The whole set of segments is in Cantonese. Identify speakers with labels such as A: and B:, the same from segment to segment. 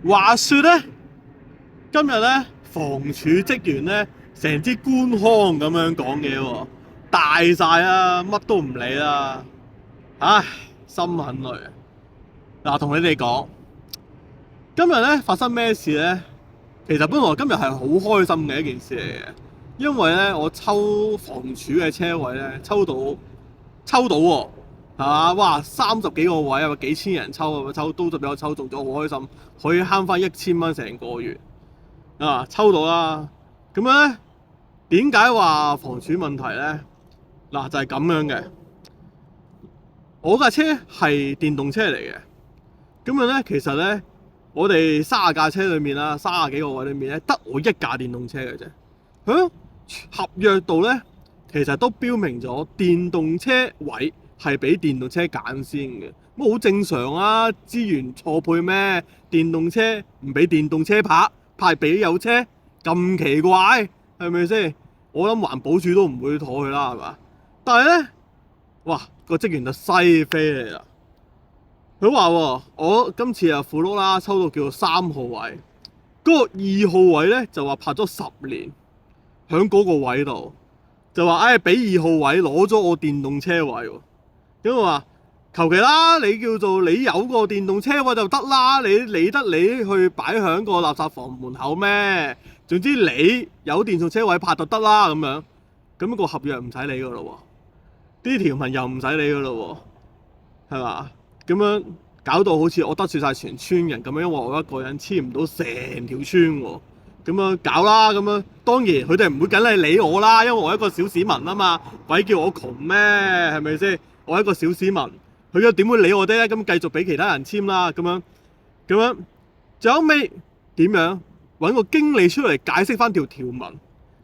A: 話說咧，今日咧房署職員咧成支官腔咁樣講嘢喎，大晒啦，乜都唔理啦，唉，心很累啊！嗱，同你哋講，今日咧發生咩事咧？其實本來今日係好開心嘅一件事嚟嘅，因為咧我抽房署嘅車位咧抽到喎，係嘛？哇，30幾個位啊，幾千人抽啊，都俾我抽中咗，好開心，可以慳翻1000蚊成個月啊！抽到啦，咁樣咧點解話房署問題咧？嗱，就係咁樣嘅，我架車係電動車嚟嘅，咁樣咧其實咧我哋30架車裏面啦，30幾個位裏面咧得我一架電動車嘅啫。響合約度咧，其實都標明咗電動車位係俾電動車揀先嘅，咁好正常啊！資源錯配咩？電動車唔俾電動車派俾有車，咁奇怪係咪先？我諗環保署都唔會妥佢啦，係嘛？但係咧，哇個職員就西飛嚟啦！佢話我今次啊符碌啦，抽到叫做3號位，嗰個2號位咧就話拍咗10年，喺嗰個位度就話俾2號位攞咗我電動車位喎。咁我話求其啦，你叫做你有個電動車位就得啦，你理得你去擺喺個垃圾房門口咩？總之你有電動車位拍就得啦，咁樣咁個合約唔使理噶咯喎，啲條文又唔使理噶咯喎，係嘛？咁樣搞到好似我得罪晒全村人咁樣，因為我一個人黐唔到成條村喎。咁樣搞啦，咁樣當然佢哋唔會梗係理我啦，因為我一個小市民啊嘛，鬼叫我窮咩？係咪先？我一個小市民，佢又點會理我哋咧？咁繼續俾其他人簽啦，咁樣，最後尾點樣揾個經理出嚟解釋翻條文，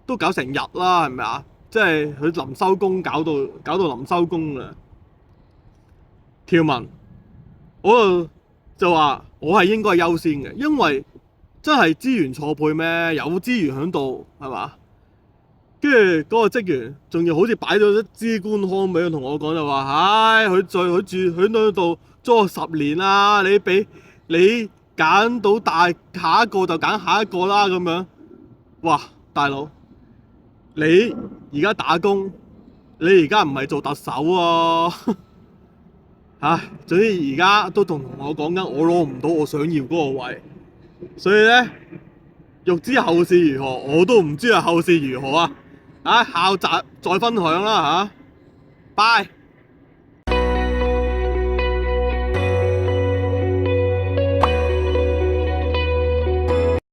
A: 都搞成日啦，係咪啊？即係佢臨收工搞到臨收工啦。條文我就話我係應該優先嘅，因為真係資源錯配咩？有資源喺度係嘛？跟住嗰個職員仲要好似擺咗一支官腔俾佢，同我講就話：唉，佢住喺嗰度租10年啦，你揀到下一個就揀下一個啦咁樣。哇，大佬，你而家打工，你而家唔係做特首喎。唉，總之而家都同我講緊，我攞唔到我想要嗰個位，所以咧，欲知後事如何，我都唔知係後事如何啊！下集再分享啦嚇，拜。